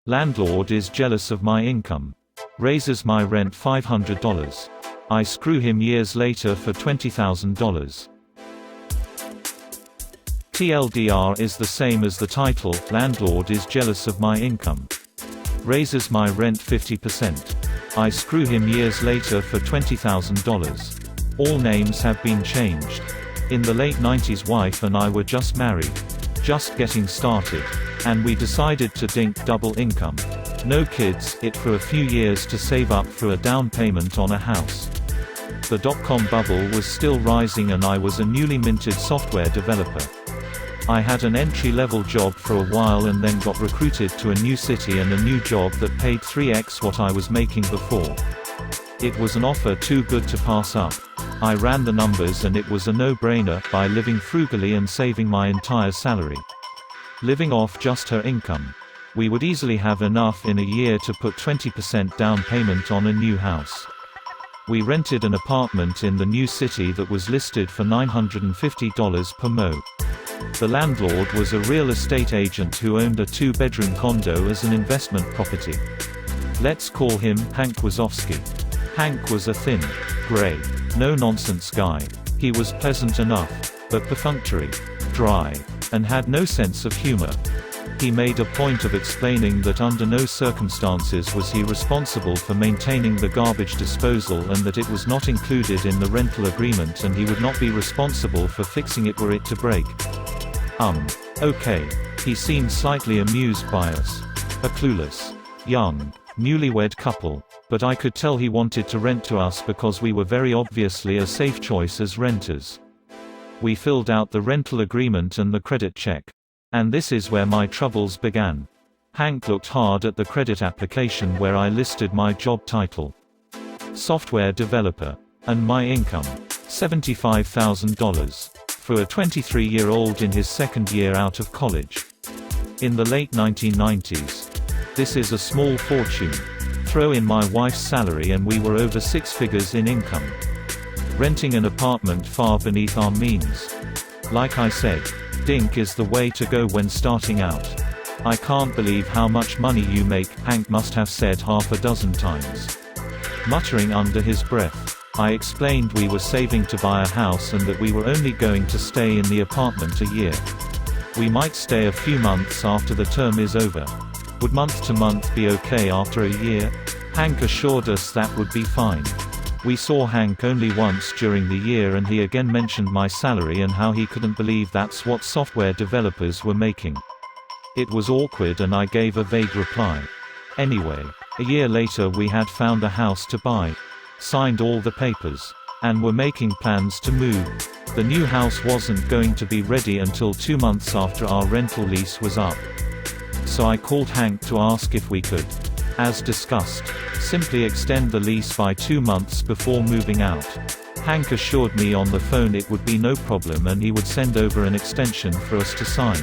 Landlord is jealous of my income. Raises my rent $500. I screw him years later for $20,000. TLDR is the same as the title, Landlord is jealous of my income. Raises my rent 50%. I screw him years later for $20,000. All names have been changed. In the late 90s, wife and I were just married. Just getting started. And we decided to dink double income. No kids, it for a few years to save up for a down payment on a house. The dot-com bubble was still rising and I was a newly minted software developer. I had an entry-level job for a while and then got recruited to a new city and a new job that paid 3x what I was making before. It was an offer too good to pass up. I ran the numbers and it was a no-brainer, by living frugally and saving my entire salary. Living off just her income. We would easily have enough in a year to put 20% down payment on a new house. We rented an apartment in the new city that was listed for $950 per mo. The landlord was a real estate agent who owned a 2-bedroom condo as an investment property. Let's call him Hank Wazowski. Hank was a thin, grey, no-nonsense guy. He was pleasant enough, but perfunctory, dry, and had no sense of humor. He made a point of explaining that under no circumstances was he responsible for maintaining the garbage disposal and that it was not included in the rental agreement and he would not be responsible for fixing it were it to break. Okay. He seemed slightly amused by us. A clueless, young, newlywed couple, but I could tell he wanted to rent to us because we were very obviously a safe choice as renters. We filled out the rental agreement and the credit check. And this is where my troubles began. Hank looked hard at the credit application where I listed my job title. Software developer. And my income. $75,000. For a 23-year-old in his second year out of college. In the late 1990s. This is a small fortune. Throw in my wife's salary and we were over 6 figures in income. Renting an apartment far beneath our means. Like I said, dink is the way to go when starting out. I can't believe how much money you make, Hank must have said half a dozen times. Muttering under his breath. I explained we were saving to buy a house and that we were only going to stay in the apartment a year. We might stay a few months after the term is over. Would month to month be okay after a year? Hank assured us that would be fine. We saw Hank only once during the year and he again mentioned my salary and how he couldn't believe that's what software developers were making. It was awkward and I gave a vague reply. Anyway, a year later we had found a house to buy. Signed all the papers. And were making plans to move. The new house wasn't going to be ready until 2 months after our rental lease was up. So I called Hank to ask if we could, as discussed, simply extend the lease by 2 months before moving out. Hank assured me on the phone it would be no problem and he would send over an extension for us to sign.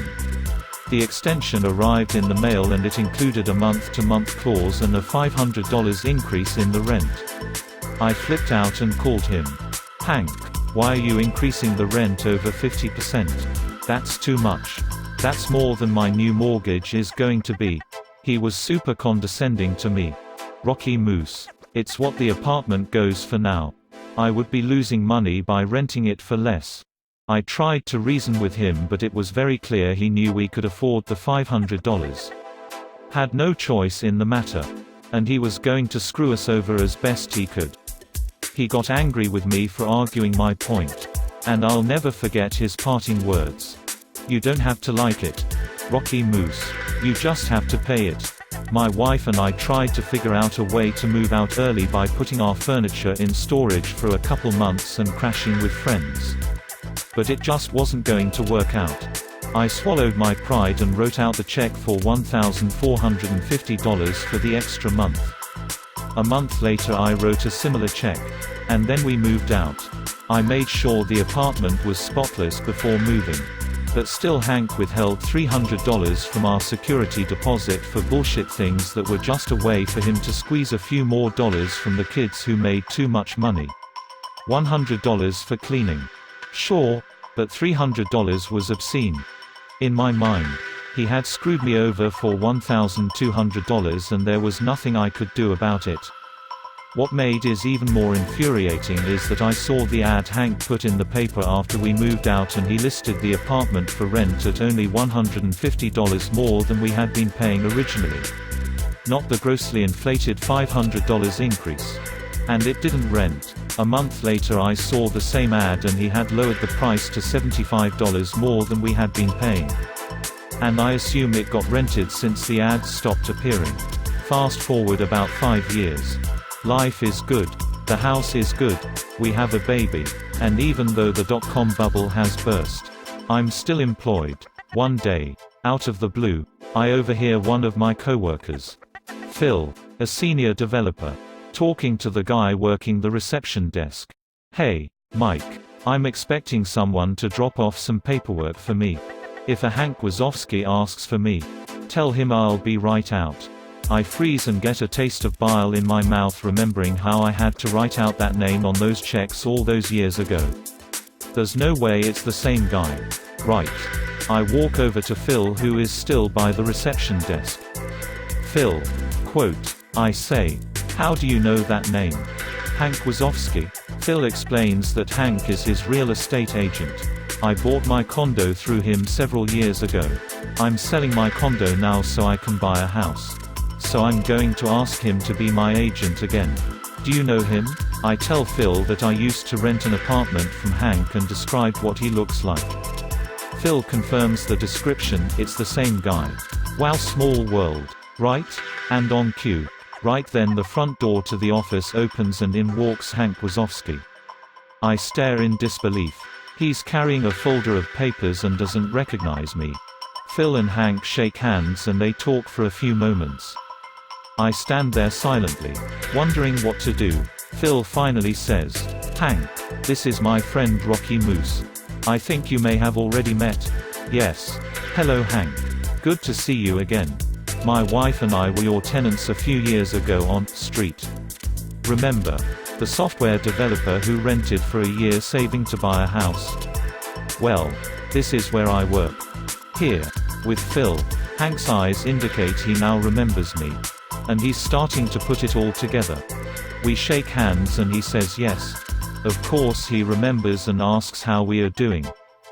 The extension arrived in the mail and it included a month-to-month clause and a $500 increase in the rent. I flipped out and called him. Hank, why are you increasing the rent over 50%? That's too much. That's more than my new mortgage is going to be. He was super condescending to me. Rocky Moose. It's what the apartment goes for now. I would be losing money by renting it for less. I tried to reason with him but it was very clear he knew we could afford the $500. Had no choice in the matter. And he was going to screw us over as best he could. He got angry with me for arguing my point. And I'll never forget his parting words. You don't have to like it, Rocky Moose. You just have to pay it. My wife and I tried to figure out a way to move out early by putting our furniture in storage for a couple months and crashing with friends. But it just wasn't going to work out. I swallowed my pride and wrote out the check for $1,450 for the extra month. A month later I wrote a similar check. And then we moved out. I made sure the apartment was spotless before moving. But still Hank withheld $300 from our security deposit for bullshit things that were just a way for him to squeeze a few more dollars from the kids who made too much money. $100 for cleaning. Sure, but $300 was obscene. In my mind. He had screwed me over for $1,200 and there was nothing I could do about it. What made it even more infuriating is that I saw the ad Hank put in the paper after we moved out, and he listed the apartment for rent at only $150 more than we had been paying originally. Not the grossly inflated $500 increase. And it didn't rent. A month later I saw the same ad and he had lowered the price to $75 more than we had been paying. And I assume it got rented since the ads stopped appearing. Fast forward about 5 years. Life is good. The house is good. We have a baby. And even though the .com bubble has burst, I'm still employed. One day, out of the blue, I overhear one of my coworkers, Phil, a senior developer, talking to the guy working the reception desk. "Hey, Mike. I'm expecting someone to drop off some paperwork for me. If a Hank Wazowski asks for me, tell him I'll be right out." I freeze and get a taste of bile in my mouth, remembering how I had to write out that name on those checks all those years ago. There's no way it's the same guy. Right. I walk over to Phil, who is still by the reception desk. "Phil. Quote. I say. How do you know that name?" "Hank Wazowski." Phil explains that Hank is his real estate agent. "I bought my condo through him several years ago. I'm selling my condo now so I can buy a house. So I'm going to ask him to be my agent again. Do you know him?" I tell Phil that I used to rent an apartment from Hank and describe what he looks like. Phil confirms the description, it's the same guy. Wow, small world. Right? And on cue. Right then the front door to the office opens and in walks Hank Wazowski. I stare in disbelief. He's carrying a folder of papers and doesn't recognize me. Phil and Hank shake hands and they talk for a few moments. I stand there silently, wondering what to do. Phil finally says, "Hank, this is my friend Rocky Moose. I think you may have already met." "Yes. Hello Hank. Good to see you again. My wife and I were your tenants a few years ago on Street. Remember? The software developer who rented for a year saving to buy a house. Well, this is where I work. Here. With Phil." Hank's eyes indicate he now remembers me. And he's starting to put it all together. We shake hands and he says yes. Of course he remembers and asks how we are doing.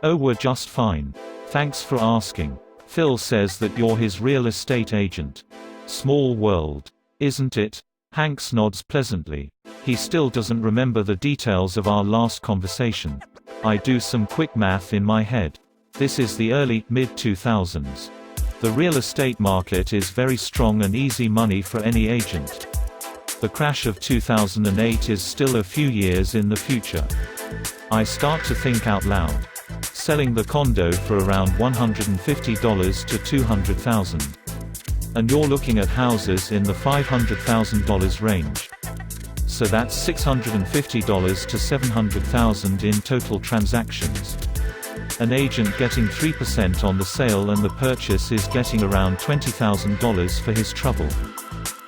"Oh, we're just fine. Thanks for asking." Phil says that you're his real estate agent. Small world. Isn't it? Hanks nods pleasantly. He still doesn't remember the details of our last conversation. I do some quick math in my head. This is the early, mid-2000s. The real estate market is very strong and easy money for any agent. The crash of 2008 is still a few years in the future. I start to think out loud. Selling the condo for around $150 to $200,000. And you're looking at houses in the $500,000 range. So that's $650 to $700,000 in total transactions. An agent getting 3% on the sale and the purchase is getting around $20,000 for his trouble.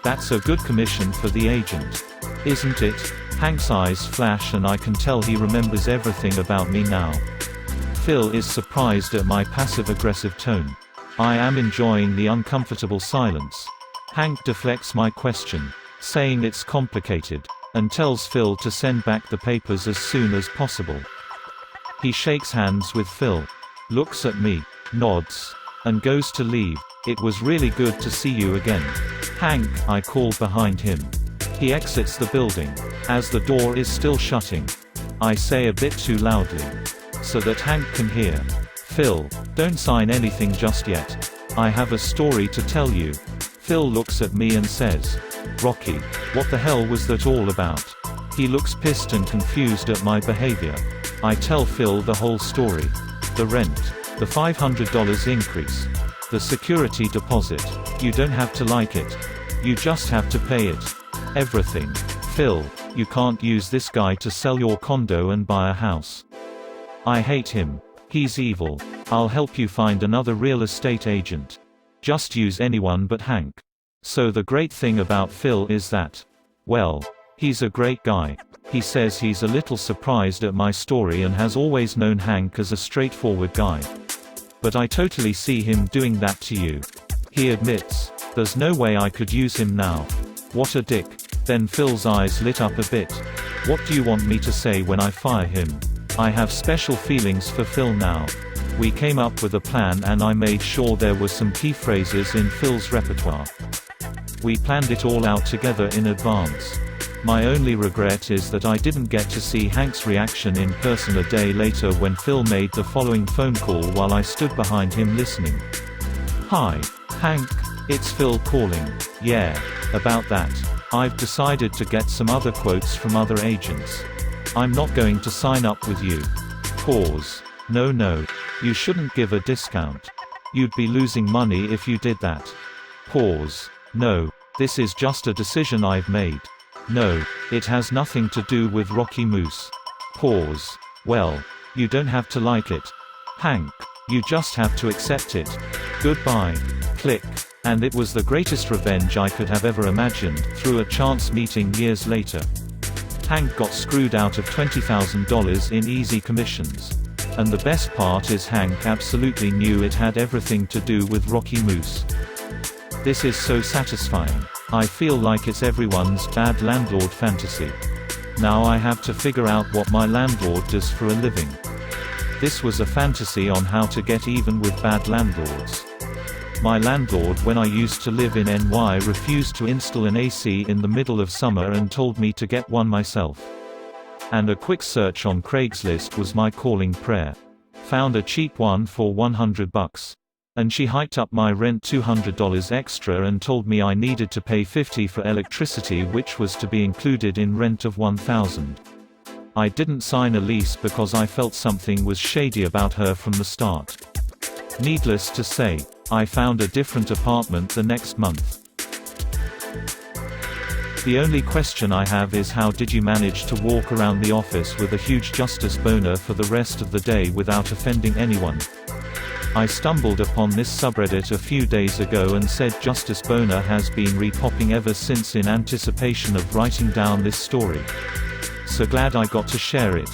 That's a good commission for the agent. Isn't it? Hank's eyes flash and I can tell he remembers everything about me now. Phil is surprised at my passive-aggressive tone. I am enjoying the uncomfortable silence. Hank deflects my question, saying it's complicated, and tells Phil to send back the papers as soon as possible. He shakes hands with Phil, looks at me, nods, and goes to leave. "It was really good to see you again, Hank," I call behind him. He exits the building. As the door is still shutting, I say a bit too loudly, so that Hank can hear, "Phil, don't sign anything just yet. I have a story to tell you." Phil looks at me and says, "Rocky, what the hell was that all about?" He looks pissed and confused at my behavior. I tell Phil the whole story. The rent. The $500 increase. The security deposit. You don't have to like it. You just have to pay it. Everything. "Phil, you can't use this guy to sell your condo and buy a house. I hate him. He's evil. I'll help you find another real estate agent. Just use anyone but Hank." So the great thing about Phil is that, well, he's a great guy. He says he's a little surprised at my story and has always known Hank as a straightforward guy. But I totally see him doing that to you. He admits, there's no way I could use him now. What a dick. Then Phil's eyes lit up a bit. What do you want me to say when I fire him? I have special feelings for Phil now. We came up with a plan and I made sure there were some key phrases in Phil's repertoire. We planned it all out together in advance. My only regret is that I didn't get to see Hank's reaction in person a day later when Phil made the following phone call while I stood behind him listening. Hi, Hank. It's Phil calling. Yeah. About that. I've decided to get some other quotes from other agents. I'm not going to sign up with you. Pause. No. You shouldn't give a discount. You'd be losing money if you did that. Pause. No. This is just a decision I've made. No. It has nothing to do with Rocky Moose. Pause. Well. You don't have to like it. Hank. You just have to accept it. Goodbye. Click. And it was the greatest revenge I could have ever imagined, through a chance meeting years later. Hank got screwed out of $20,000 in easy commissions. And the best part is Hank absolutely knew it had everything to do with Rocky Moose. This is so satisfying. I feel like it's everyone's bad landlord fantasy. Now I have to figure out what my landlord does for a living. This was a fantasy on how to get even with bad landlords. My landlord when I used to live in NY refused to install an AC in the middle of summer and told me to get one myself. And a quick search on Craigslist was my calling prayer. Found a cheap one for $100. And she hiked up my rent $200 extra and told me I needed to pay $50 for electricity, which was to be included in rent of $1,000. I didn't sign a lease because I felt something was shady about her from the start. Needless to say, I found a different apartment the next month. The only question I have is how did you manage to walk around the office with a huge justice boner for the rest of the day without offending anyone? I stumbled upon this subreddit a few days ago and said justice boner has been repopping ever since in anticipation of writing down this story. So glad I got to share it.